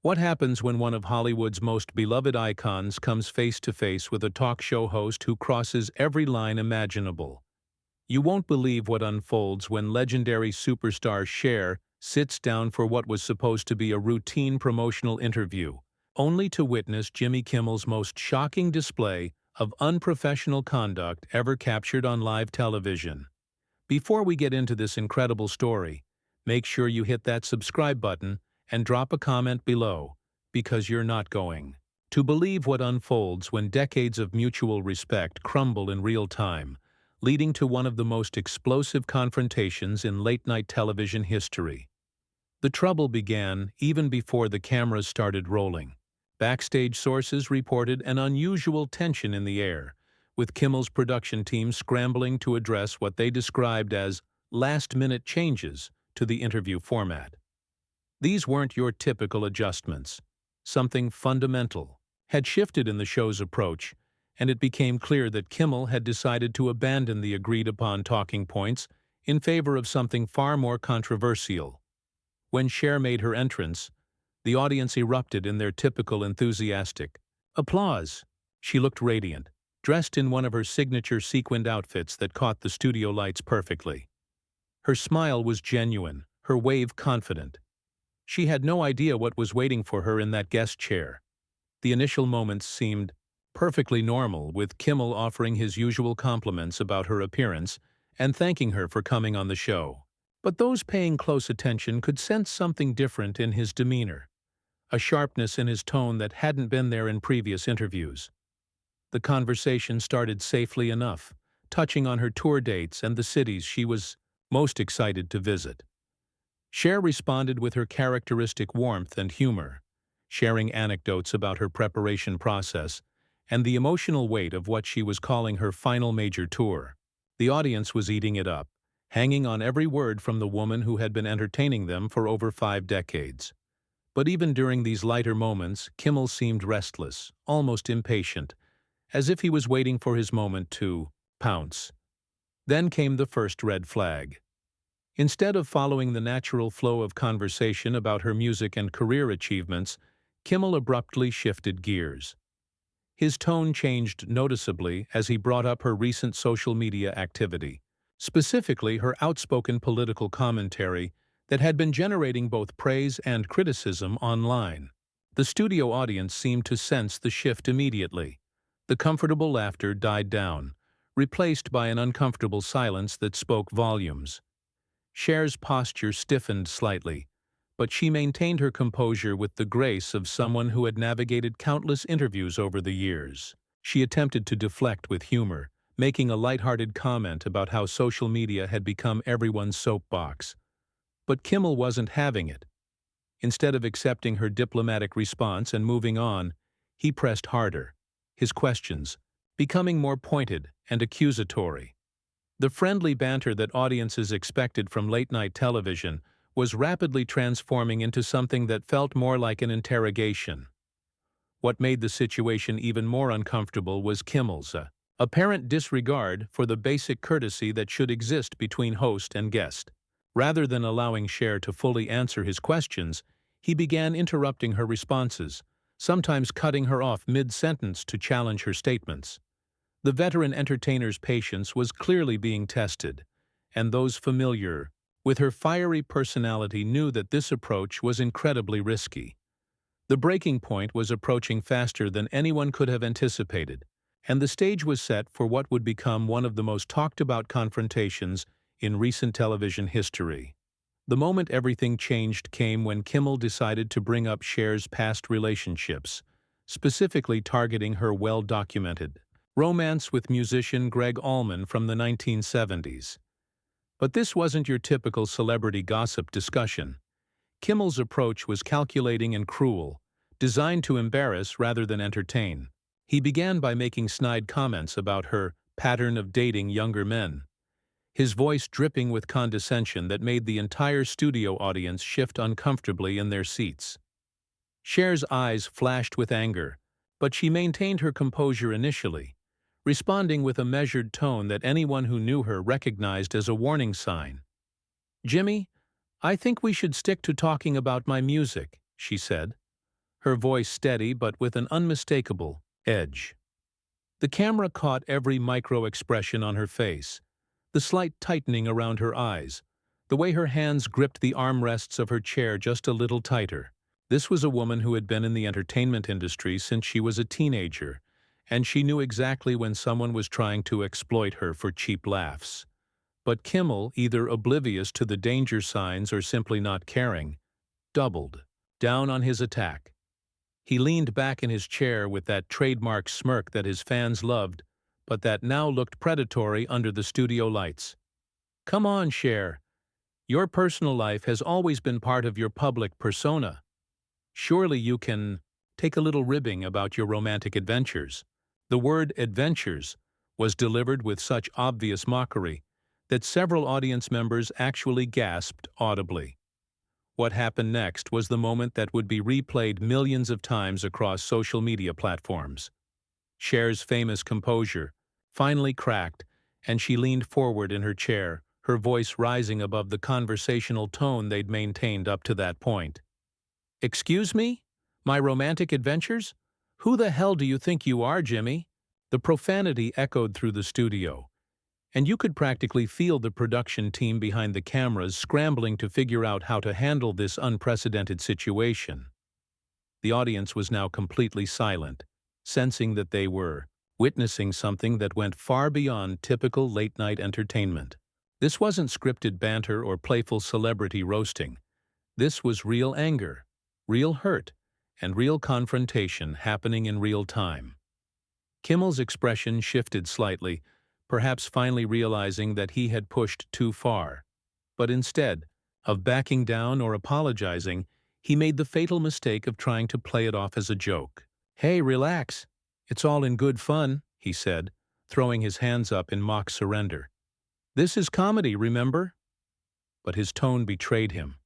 What happens when one of Hollywood's most beloved icons comes face to face with a talk show host who crosses every line imaginable? You won't believe what unfolds when legendary superstar Cher sits down for what was supposed to be a routine promotional interview, only to witness Jimmy Kimmel's most shocking display of unprofessional conduct ever captured on live television. Before we get into this incredible story, make sure you hit that subscribe button and drop a comment below, because you're not going to believe what unfolds when decades of mutual respect crumble in real time, leading to one of the most explosive confrontations in late-night television history. The trouble began even before the cameras started rolling. Backstage sources reported an unusual tension in the air, with Kimmel's production team scrambling to address what they described as last-minute changes to the interview format. These weren't your typical adjustments. Something fundamental had shifted in the show's approach, and it became clear that Kimmel had decided to abandon the agreed-upon talking points in favor of something far more controversial. When Cher made her entrance, the audience erupted in their typical enthusiastic applause. She looked radiant, dressed in one of her signature sequined outfits that caught the studio lights perfectly. Her smile was genuine, her wave confident. She had no idea what was waiting for her in that guest chair. The initial moments seemed perfectly normal, with Kimmel offering his usual compliments about her appearance and thanking her for coming on the show. But those paying close attention could sense something different in his demeanor, a sharpness in his tone that hadn't been there in previous interviews. The conversation started safely enough, touching on her tour dates and the cities she was most excited to visit. Cher responded with her characteristic warmth and humor, sharing anecdotes about her preparation process and the emotional weight of what she was calling her final major tour. The audience was eating it up, hanging on every word from the woman who had been entertaining them for over 5 decades. But even during these lighter moments, Kimmel seemed restless, almost impatient, as if he was waiting for his moment to pounce. Then came the first red flag. Instead of following the natural flow of conversation about her music and career achievements, Kimmel abruptly shifted gears. His tone changed noticeably as he brought up her recent social media activity, specifically her outspoken political commentary that had been generating both praise and criticism online. The studio audience seemed to sense the shift immediately. The comfortable laughter died down, replaced by an uncomfortable silence that spoke volumes. Cher's posture stiffened slightly, but she maintained her composure with the grace of someone who had navigated countless interviews over the years. She attempted to deflect with humor, making a lighthearted comment about how social media had become everyone's soapbox. But Kimmel wasn't having it. Instead of accepting her diplomatic response and moving on, he pressed harder, his questions becoming more pointed and accusatory. The friendly banter that audiences expected from late-night television was rapidly transforming into something that felt more like an interrogation. What made the situation even more uncomfortable was Kimmel's apparent disregard for the basic courtesy that should exist between host and guest. Rather than allowing Cher to fully answer his questions, he began interrupting her responses, sometimes cutting her off mid-sentence to challenge her statements. The veteran entertainer's patience was clearly being tested, and those familiar with her fiery personality knew that this approach was incredibly risky. The breaking point was approaching faster than anyone could have anticipated, and the stage was set for what would become one of the most talked-about confrontations in recent television history. The moment everything changed came when Kimmel decided to bring up Cher's past relationships, specifically targeting her well-documented romance with musician Gregg Allman from the 1970s. But this wasn't your typical celebrity gossip discussion. Kimmel's approach was calculating and cruel, designed to embarrass rather than entertain. He began by making snide comments about her pattern of dating younger men, his voice dripping with condescension that made the entire studio audience shift uncomfortably in their seats. Cher's eyes flashed with anger, but she maintained her composure initially, responding with a measured tone that anyone who knew her recognized as a warning sign. "Jimmy, I think we should stick to talking about my music," she said. her voice steady but with an unmistakable edge. The camera caught every micro-expression on her face, the slight tightening around her eyes, the way her hands gripped the armrests of her chair just a little tighter. This was a woman who had been in the entertainment industry since she was a teenager, and she knew exactly when someone was trying to exploit her for cheap laughs. But Kimmel, either oblivious to the danger signs or simply not caring, doubled down on his attack. He leaned back in his chair with that trademark smirk that his fans loved, but that now looked predatory under the studio lights. "Come on, Cher. Your personal life has always been part of your public persona. Surely you can take a little ribbing about your romantic adventures." The word adventures was delivered with such obvious mockery that several audience members actually gasped audibly. What happened next was the moment that would be replayed millions of times across social media platforms. Cher's famous composure finally cracked, and she leaned forward in her chair, her voice rising above the conversational tone they'd maintained up to that point. "Excuse me? My romantic adventures? Who the hell do you think you are, Jimmy?" The profanity echoed through the studio, and you could practically feel the production team behind the cameras scrambling to figure out how to handle this unprecedented situation. The audience was now completely silent, sensing that they were witnessing something that went far beyond typical late-night entertainment. This wasn't scripted banter or playful celebrity roasting. This was real anger, real hurt, and real confrontation happening in real time. Kimmel's expression shifted slightly, perhaps finally realizing that he had pushed too far. But instead of backing down or apologizing, he made the fatal mistake of trying to play it off as a joke. "Hey, relax. It's all in good fun," he said, throwing his hands up in mock surrender. "This is comedy, remember?" But his tone betrayed him.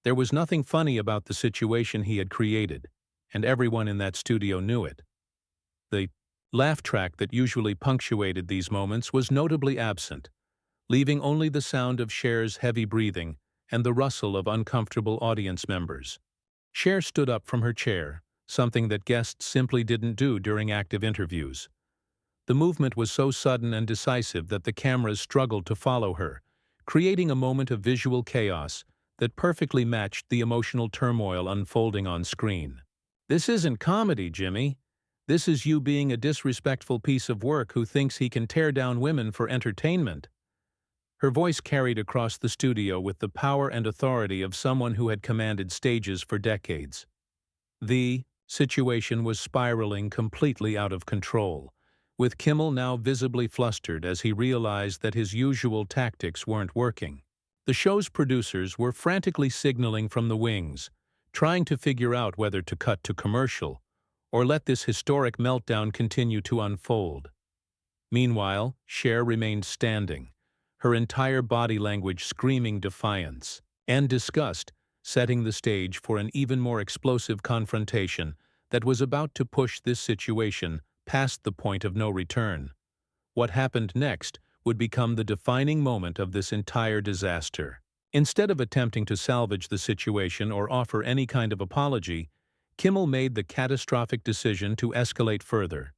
There was nothing funny about the situation he had created, and everyone in that studio knew it. The laugh track that usually punctuated these moments was notably absent, leaving only the sound of Cher's heavy breathing and the rustle of uncomfortable audience members. Cher stood up from her chair, something that guests simply didn't do during active interviews. The movement was so sudden and decisive that the cameras struggled to follow her, creating a moment of visual chaos that perfectly matched the emotional turmoil unfolding on screen. "This isn't comedy, Jimmy. This is you being a disrespectful piece of work who thinks he can tear down women for entertainment." Her voice carried across the studio with the power and authority of someone who had commanded stages for decades. The situation was spiraling completely out of control, with Kimmel now visibly flustered as he realized that his usual tactics weren't working. The show's producers were frantically signaling from the wings, trying to figure out whether to cut to commercial or let this historic meltdown continue to unfold. Meanwhile, Cher remained standing, her entire body language screaming defiance and disgust, setting the stage for an even more explosive confrontation that was about to push this situation past the point of no return. What happened next would become the defining moment of this entire disaster. Instead of attempting to salvage the situation or offer any kind of apology, Kimmel made the catastrophic decision to escalate further.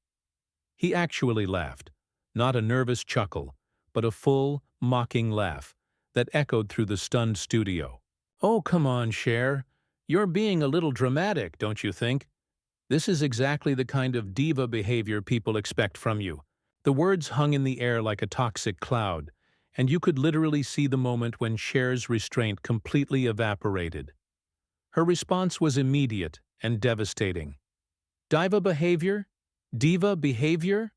He actually laughed, not a nervous chuckle, but a full, mocking laugh that echoed through the stunned studio. "Oh, come on, Cher. You're being a little dramatic, don't you think? This is exactly the kind of diva behavior people expect from you." The words hung in the air like a toxic cloud, and you could literally see the moment when Cher's restraint completely evaporated. Her response was immediate and devastating. "Diva behavior? Diva behavior?"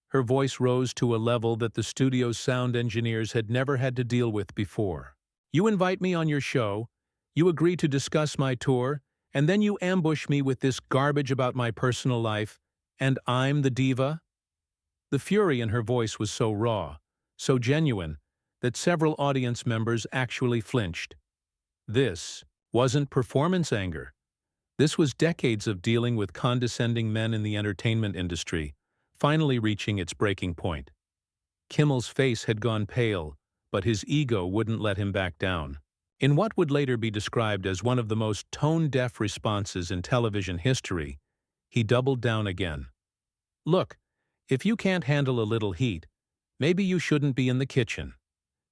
Her voice rose to a level that the studio's sound engineers had never had to deal with before. "You invite me on your show, you agree to discuss my tour, and then you ambush me with this garbage about my personal life, and I'm the diva?" The fury in her voice was so raw, so genuine, that several audience members actually flinched. This wasn't performance anger. This was decades of dealing with condescending men in the entertainment industry, finally reaching its breaking point. Kimmel's face had gone pale, but his ego wouldn't let him back down. In what would later be described as one of the most tone-deaf responses in television history, he doubled down again. "Look, if you can't handle a little heat, maybe you shouldn't be in the kitchen."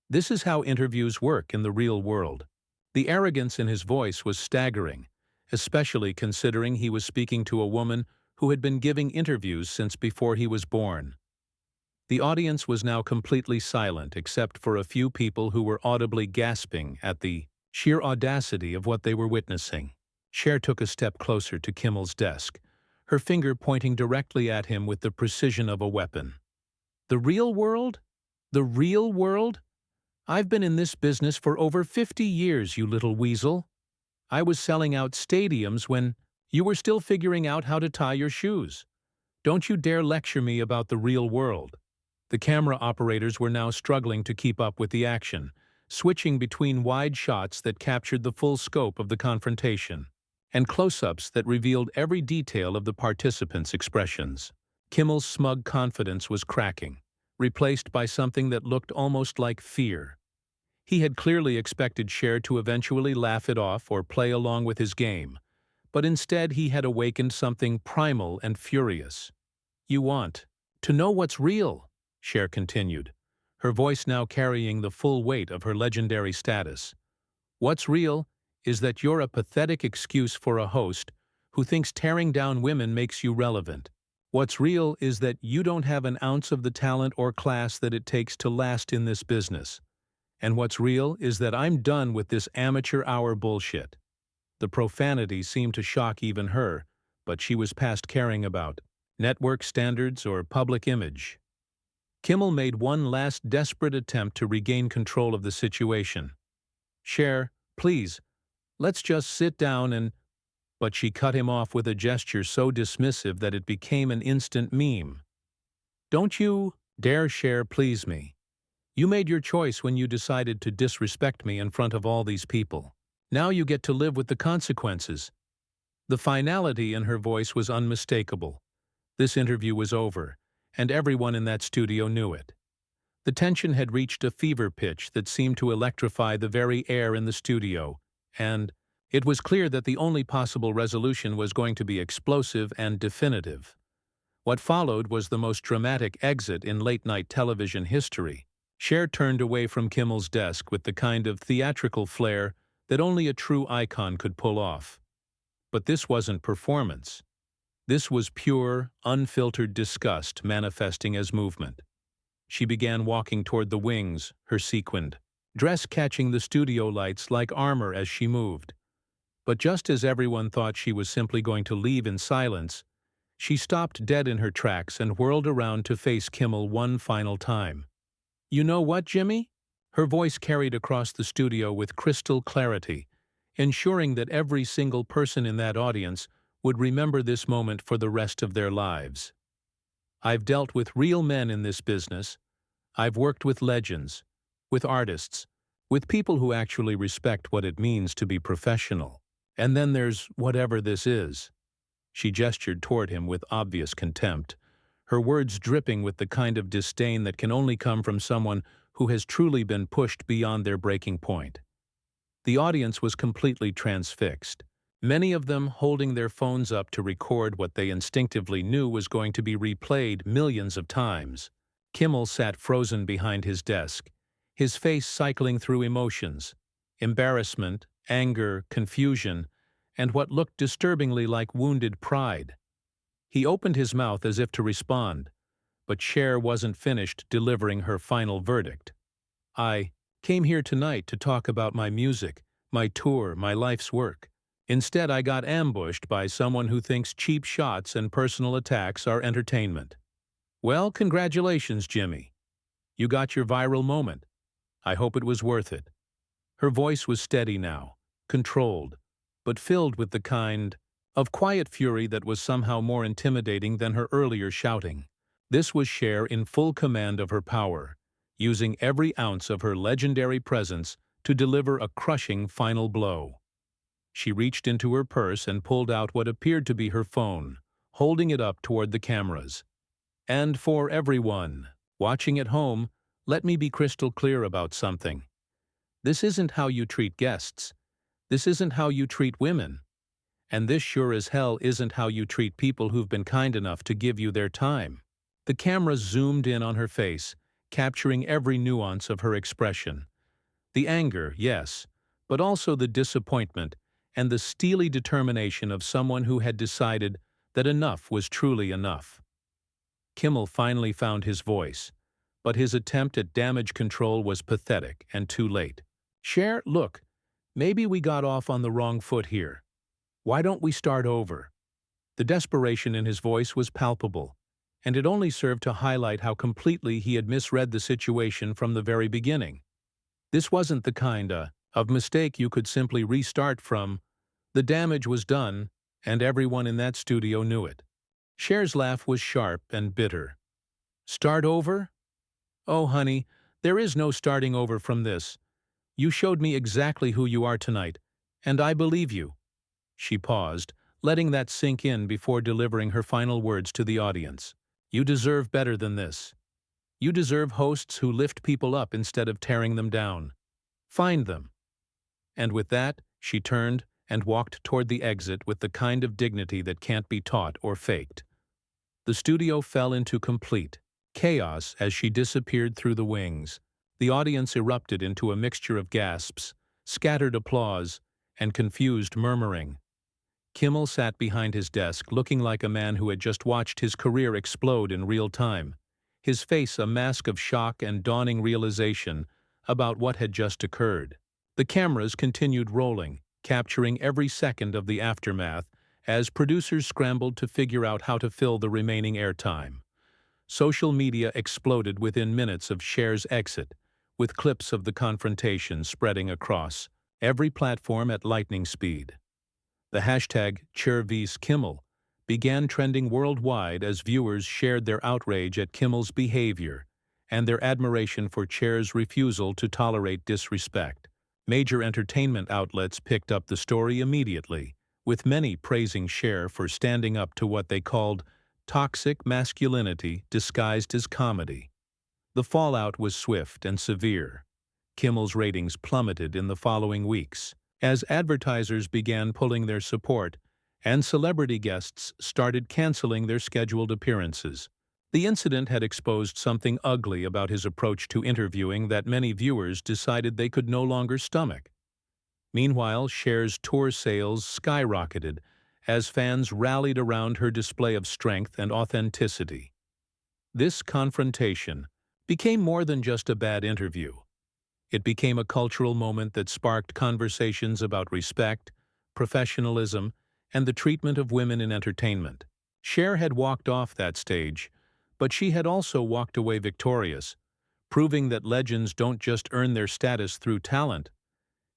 This is how interviews work in the real world. The arrogance in his voice was staggering, especially considering he was speaking to a woman who had been giving interviews since before he was born. The audience was now completely silent except for a few people who were audibly gasping at the sheer audacity of what they were witnessing. Cher took a step closer to Kimmel's desk, her finger pointing directly at him with the precision of a weapon. "The real world? The real world? I've been in this business for over 50 years, you little weasel. I was selling out stadiums when you were still figuring out how to tie your shoes. Don't you dare lecture me about the real world." The camera operators were now struggling to keep up with the action, switching between wide shots that captured the full scope of the confrontation and close-ups that revealed every detail of the participants' expressions. Kimmel's smug confidence was cracking, replaced by something that looked almost like fear. He had clearly expected Cher to eventually laugh it off or play along with his game, but instead he had awakened something primal and furious. "You want to know what's real," Cher continued, her voice now carrying the full weight of her legendary status. "What's real is that you're a pathetic excuse for a host who thinks tearing down women makes you relevant. What's real is that you don't have an ounce of the talent or class that it takes to last in this business. And what's real is that I'm done with this amateur hour bullshit." The profanity seemed to shock even her, but she was past caring about network standards or public image. Kimmel made one last desperate attempt to regain control of the situation. "Cher, please, let's just sit down and—" But she cut him off with a gesture so dismissive that it became an instant meme. "Don't you dare, Cher, please me. You made your choice when you decided to disrespect me in front of all these people. Now you get to live with the consequences." The finality in her voice was unmistakable. This interview was over, and everyone in that studio knew it. The tension had reached a fever pitch that seemed to electrify the very air in the studio, and it was clear that the only possible resolution was going to be explosive and definitive. What followed was the most dramatic exit in late-night television history. Cher turned away from Kimmel's desk with the kind of theatrical flair that only a true icon could pull off. But this wasn't performance. This was pure, unfiltered disgust manifesting as movement. She began walking toward the wings, her sequined dress catching the studio lights like armor as she moved. But just as everyone thought she was simply going to leave in silence, she stopped dead in her tracks and whirled around to face Kimmel one final time. "You know what, Jimmy?" Her voice carried across the studio with crystal clarity, ensuring that every single person in that audience would remember this moment for the rest of their lives. "I've dealt with real men in this business. I've worked with legends, with artists, with people who actually respect what it means to be professional. And then there's whatever this is." She gestured toward him with obvious contempt, her words dripping with the kind of disdain that can only come from someone who has truly been pushed beyond their breaking point. The audience was completely transfixed, many of them holding their phones up to record what they instinctively knew was going to be replayed millions of times. Kimmel sat frozen behind his desk, his face cycling through emotions: embarrassment, anger, confusion, and what looked disturbingly like wounded pride. He opened his mouth as if to respond, but Cher wasn't finished delivering her final verdict. "I came here tonight to talk about my music, my tour, my life's work. Instead, I got ambushed by someone who thinks cheap shots and personal attacks are entertainment. Well, congratulations, Jimmy. You got your viral moment. I hope it was worth it." Her voice was steady now, controlled, but filled with the kind of quiet fury that was somehow more intimidating than her earlier shouting. This was Cher in full command of her power, using every ounce of her legendary presence to deliver a crushing final blow. She reached into her purse and pulled out what appeared to be her phone, holding it up toward the cameras. "And for everyone watching at home, let me be crystal clear about something. This isn't how you treat guests. This isn't how you treat women. And this sure as hell isn't how you treat people who've been kind enough to give you their time. The camera zoomed in on her face, capturing every nuance of her expression. The anger, yes, but also the disappointment and the steely determination of someone who had decided that enough was truly enough. Kimmel finally found his voice, but his attempt at damage control was pathetic and too late. Cher, look, maybe we got off on the wrong foot here. Why don't we start over? The desperation in his voice was palpable, and it only served to highlight how completely he had misread the situation from the very beginning. This wasn't the kind of mistake you could simply restart from. The damage was done, and everyone in that studio knew it. Cher's laugh was sharp and bitter. Start over? Oh, honey, there is no starting over from this. You showed me exactly who you are tonight, and I believe you. She paused, letting that sink in before delivering her final words to the audience. You deserve better than this. You deserve hosts who lift people up instead of tearing them down. Find them. And with that, she turned and walked toward the exit with the kind of dignity that can't be taught or faked. The studio fell into complete chaos as she disappeared through the wings. The audience erupted into a mixture of gasps, scattered applause, and confused murmuring. Kimmel sat behind his desk looking like a man who had just watched his career explode in real time, his face a mask of shock and dawning realization about what had just occurred. The cameras continued rolling, capturing every second of the aftermath as producers scrambled to figure out how to fill the remaining airtime. Social media exploded within minutes of Cher's exit, with clips of the confrontation spreading across every platform at lightning speed. The hashtag #CherVsKimmel began trending worldwide as viewers shared their outrage at Kimmel's behavior and their admiration for Cher's refusal to tolerate disrespect. Major entertainment outlets picked up the story immediately, with many praising Cher for standing up to what they called toxic masculinity disguised as comedy. The fallout was swift and severe. Kimmel's ratings plummeted in the following weeks, as advertisers began pulling their support and celebrity guests started canceling their scheduled appearances. The incident had exposed something ugly about his approach to interviewing that many viewers decided they could no longer stomach. Meanwhile, Cher's tour sales skyrocketed as fans rallied around her display of strength and authenticity. This confrontation became more than just a bad interview. It became a cultural moment that sparked conversations about respect, professionalism, and the treatment of women in entertainment. Cher had walked off that stage, but she had also walked away victorious, proving that legends don't just earn their status through talent.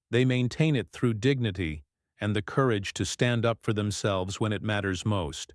They maintain it through dignity and the courage to stand up for themselves when it matters most.